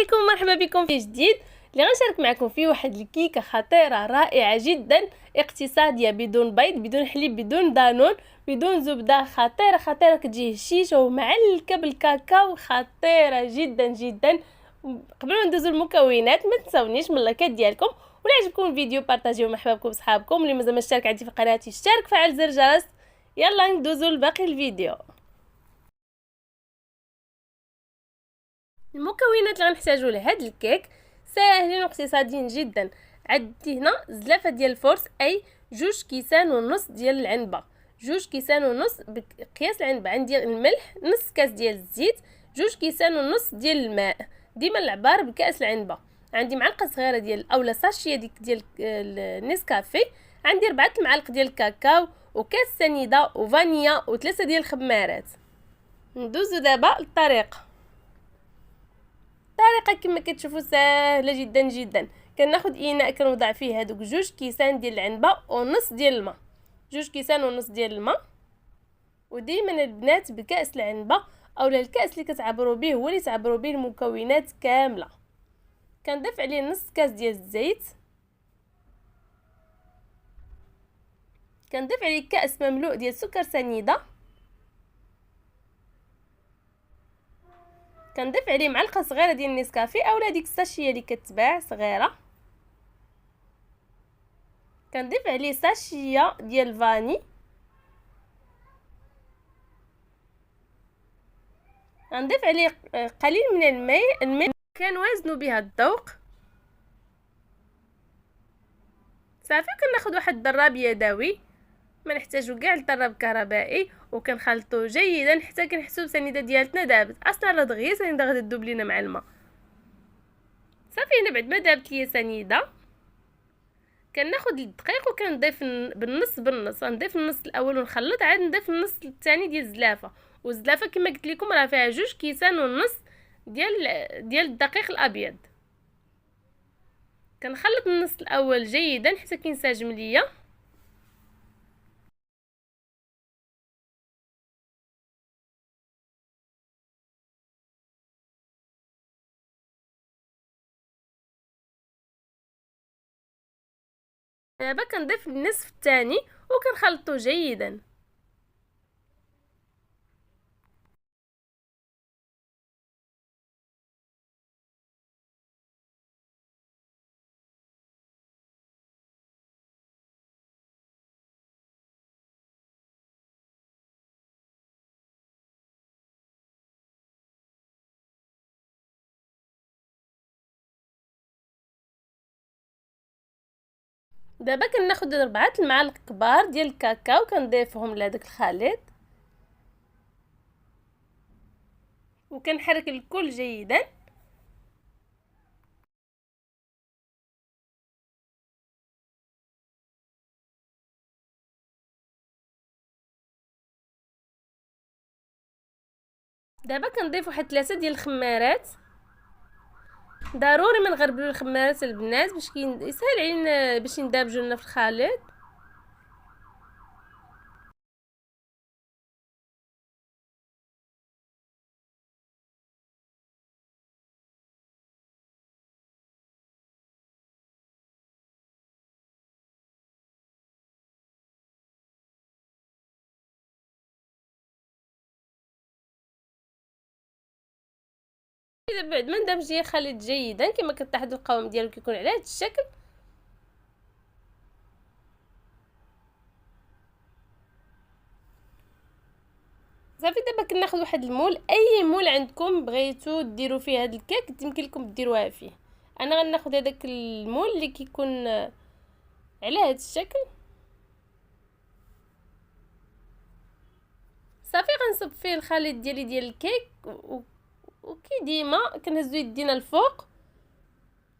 عليكم، مرحبا بكم في جديد اللي غنشارك معكم فيه واحد الكيكه خطيره رائعه جدا، اقتصاديه، بدون بيض، بدون حليب، بدون دانون، بدون زبده، خطيره كتجي هشيشه ومعلكه بالكاكاو، خطيره جدا جدا. قبل ما ندوزو المكونات ما تنساونيش من اللايكات ديالكم، ولا عجبكم الفيديو بارطاجيوه مع حبابكم وصحابكم. اللي مازال ما اشترك عندي في قناتي اشترك، فعل زر الجرس. يلا ندوزو لباقي الفيديو. المكونات اللي غنحتاجو لهاد الكيك ساهلين واقتصاديين جدا. عندي هنا زلافه ديال الفورس، اي 2.5 كيسان ديال العنبه، 2.5 كيسان بقياس العنبه. عندي الملح، نص كاس ديال الزيت، 2.5 كيسان ديال الماء، ديما العبار بكاس العنبه. عندي معلقه صغيره ديال اولا ساشيه ديال النسكافيه، عندي 4 معالق ديال الكاكاو، وكاس سنيده وفانيا، و3 ديال الخمارات. ندوزو دابا للطريقه. الطريقه كما كتشوفوا سهله جدا جدا. كناخذ اناء كنوضع فيه هذوك 2 كيسان ديال العنبه ونص ديال الماء، 2 كيسان ديال الماء. وديما البنات بكاس العنبه اولا الكاس اللي كتعبروا به هو اللي تعبروا به المكونات كامله. كنضيف عليه نص كاس ديال الزيت، كنضيف عليه كاس مملوء ديال سكر سنيده، كنضيف عليه معلقه صغيره ديال النسكافيه اولا ديك الساشيه اللي كتباع صغيره، كنضيف عليه ساشيه ديال الفاني، غنضيف عليه قليل من الماء كنوازنوا بها الذوق. صافي كناخذ واحد الضراب يدوي، ما نحتاجو كاع الضراب كهربائي، وكنخلطوه جيدا حتى كنحسوا السنيده ديالتنا دابت. اصلا راه دغيا السنيده غادي تذوب لينا مع الماء. صافي هنا بعد ما دابت ليا سنيده كناخذ الدقيق وكنضيف بالنص، نضيف النص الاول ونخلط، عاد نضيف النص الثاني ديال الزلافه. والزلافه كما قلت لكم راه فيها 2 كيسان ديال الدقيق الابيض. كنخلط النص الاول جيدا حتى كينسجم ليا. دابا كنضيف النصف الثاني وكنخلطو جيدا. دابا كناخذ 4 المعالق كبار ديال الكاكاو كنضيفهم لهداك الخليط، وكنحرك الكل جيدا. دابا كنضيف واحد 3 ديال الخمارات. ضروري ما نغربلو الخمارات البنات باش يسهل علينا باش يندمجوا لنا في الخليط. اذا بعد ما ندمج ليا الخليط جيدا كما كتلاحظوا القوام ديالو كيكون على هذا الشكل. صافي دابا كناخذ واحد المول، اي مول عندكم بغيتو ديروا فيه هذا الكيك يمكن لكم ديروها فيه. انا غناخذ هذاك المول اللي كيكون على هذا الشكل. صافي غنصب فيه الخليط ديال الكيك وكي ديما كنهزو يدينا الفوق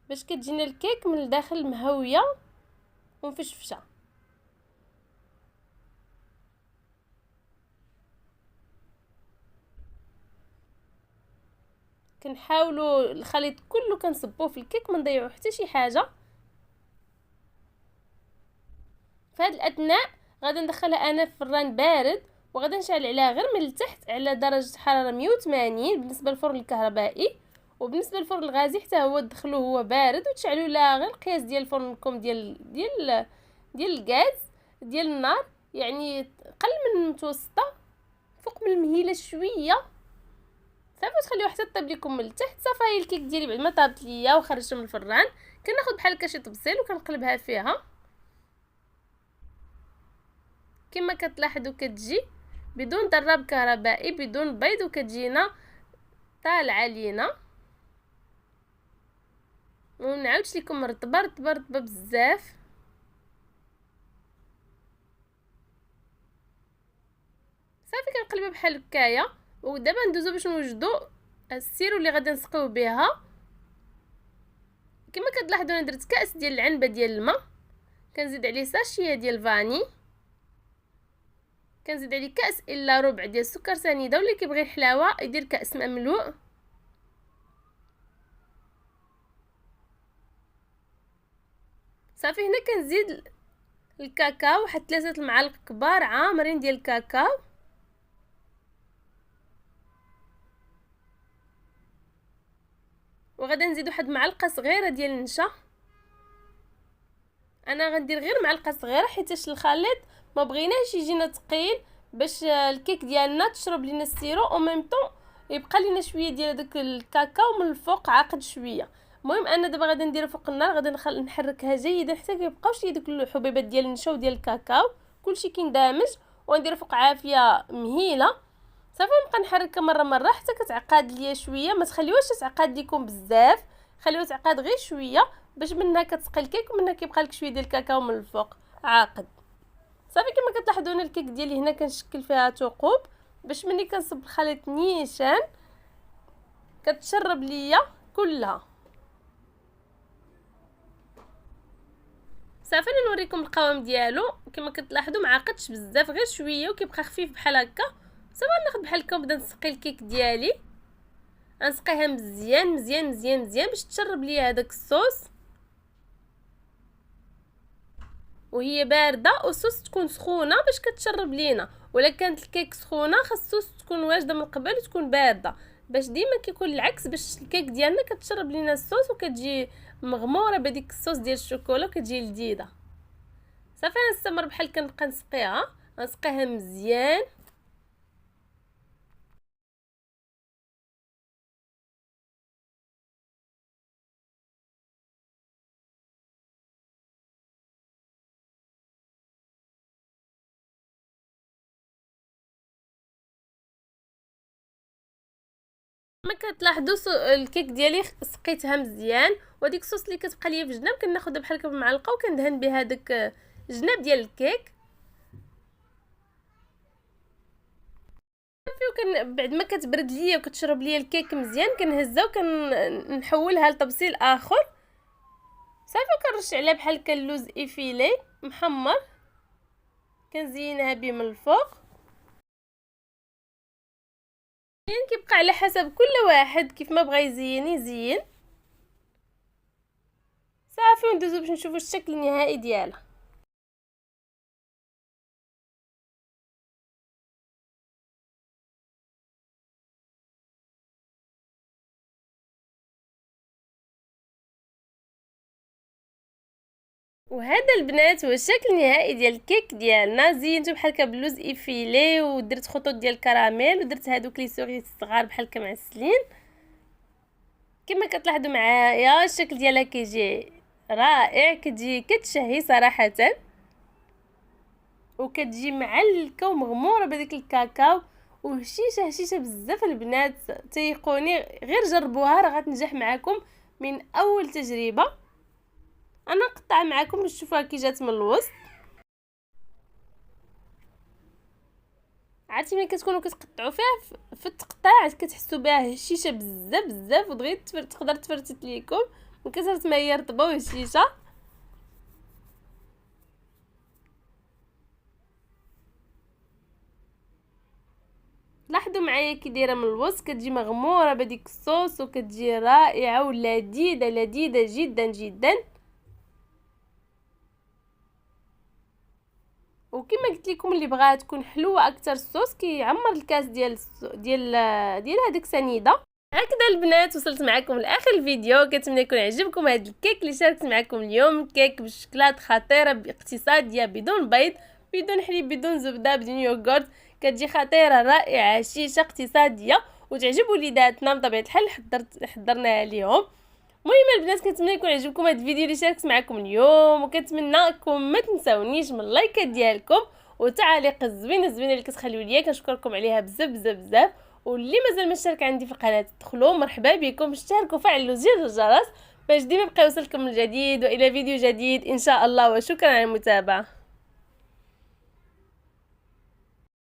باش كتجينا الكيك من الداخل مهويه ومفشفشه. كنحاولوا الخليط كله كنصبوه في الكيك ما نضيعوا حتى شي حاجه. في هذا الاثناء غادي ندخلها انا في فران بارد، وغادي نشعل عليها غير من التحت على درجه حراره 180 بالنسبه للفرن الكهربائي، وبالنسبه للفرن الغازي حتى هو تدخلوه هو بارد وتشعلوا له غير القياس ديال فرنكم ديال الغاز ديال النار، يعني قل من المتوسطه فوق من المهيله شويه صافي، تخليوها حتى طيب لكم من التحت. صافي هي الكيك ديالي بعد ما طابت ليا وخرجتها من الفران، كناخذ بحال هكا شي طبسيل وكنقلبها فيها كما كتلاحظوا، كتجي بدون ضراب كهربائي بدون بيض وكتجينا طالعه لينا. ونعاودش لكم رطبه رطبه رطبه بزاف. صافي كنقلبها بحال هكايا. ودابا ندوزو باش نوجدوا السيرو اللي غادي نسقيو بها. كما كتلاحظوا انا درت كاس ديال العنبه ديال الماء، كنزيد عليه ساشيه ديال الفاني، كنزيد عليه كاس الا ربع ديال السكر سنيده، واللي كيبغي الحلاوه يدير كاس مملوء. صافي هنا كنزيد الكاكاو، واحد 3 المعالق كبار عامرين ديال الكاكاو، وغادي نزيد واحد معلقه صغيره ديال النشا. انا غندير غير معلقه صغيره حيتاش الخليط ما بغيناش يجينا ثقيل، باش الكيك ديالنا تشرب لينا السيرو او ميم طون يبقى لينا شويه ديال داك الكاكاو من الفوق عاقد شويه. المهم انا دابا غادي نديرها فوق النار، غادي نحركها جيدا حتى كيبقاوش لي دوك الحبيبات ديال النشا وديال الكاكاو كلشي كيندمج، وندير فوق عافيه مهيله. صافي نبقى نحركها مره حتى كتعقد ليا شويه، ما تخليوهاش تعقد لكم بزاف، خليوها تعقد غير شويه باش منها كتسقي الكيك ومنها كيبقى لك شويه ديال الكاكاو من الفوق عاقد. صافي كما كتلاحظوا انا الكيك ديالي هنا كنشكل فيها ثقوب باش ملي كنصب الخليط نيشان كتشرب ليا كلها. صافي انا نوريكم القوام ديالو. كما كتلاحظوا معقدش بزاف غير شويه وكيبقى خفيف بحال هكا. صافي ناخذ بحال هكا ونبدا نسقي الكيك ديالي، غنسقيها مزيان مزيان مزيان مزيان باش تشرب ليا هذاك الصوص وهي بارده، والصوص تكون سخونه باش كتشرب لينا. ولا كانت الكيك سخونه خاص الصوص تكون واجده من قبل وتكون بارده، باش ديما كيكون العكس، باش الكيك ديالنا كتشرب لينا الصوص وكتجي مغموره بديك الصوص ديال الشوكولا وكتجي لذيذه. صافي انا نستمر بحال كنبقى نسقيها، غنسقيها مزيان. ما كتلاحظوا الكيك ديالي سقيتها مزيان، وديك الصوص اللي كتبقى ليا في الجناب كناخذها بحال هكا بالمعلقه وكندهن بها داك الجناب ديال الكيك. صافي بعد ما كتبرد ليا وكتشرب ليا الكيك مزيان كنهزها وكنحولها لطبسيل اخر. صافي كنرش عليها بحال هكا اللوز ايفيلي محمر كنزينها به من الفوق. يعني كيبقى على حسب كل واحد كيف ما بغى يزين. صافي وندوزو باش نشوفوا الشكل النهائي ديالها. وهذا البنات هو الشكل النهائي ديال الكيك ديالنا. زينته بحال هكا باللوز ايفيلي ودرت خطوط ديال الكراميل ودرت هادوك لي سوري الصغار بحال هكا معسلين. كما كتلاحظوا معايا الشكل ديالها كيجي رائع، كتجي كتشهي صراحه، وكتجي معلكه ومغموره بديك الكاكاو وهشيشه بزاف. البنات تيقوني غير جربوها راه غتنجح معكم من اول تجربه. انا نقطع معكم باش تشوفوها كي جات من الوسط. عرفتي ملي كتكونوا كتقطعوا فيها في التقطاع كتحسوا بها هشيشه بزاف ودغيا تقدر تفرتت ليكم من كثره ما هي رطبه وهشيشه. لاحظوا معايا كي دايره من الوسط كتجي مغموره بديك الصوص وكتجي رائعه ولذيذه لذيذه جدا. وكما قلت لكم اللي بغاها تكون حلوه اكثر الصوص كيعمر الكاس ديال هذيك سنيده. هكذا البنات وصلت معكم لاخر الفيديو. كنتمنى يكون عجبكم هذا الكيك اللي شاركت معكم اليوم. كيك بالشكلات خطيره اقتصاديه بدون بيض بدون حليب بدون زبده بدون يوغورت، كتجي خطيره رائعه شيشه اقتصاديه وتعجب وليداتنا بطبيعه الحال. حضرناها ليهم. المهم البنات كنتمنى يكون عجبكم هذا الفيديو اللي شاركت معكم اليوم، وكنتمنىكم ما تنساونيش من اللايكات ديالكم والتعاليق الزوينه اللي كتخليو ليا، كنشكركم عليها بزاف بزاف بزاف. واللي مازال ما اشترك عندي في القناه دخلوا مرحبا بكم، اشتركوا وفعلوا زر الجرس باش ديما يبقى يوصلكم الجديد، والى فيديو جديد ان شاء الله. وشكرا على المتابعه.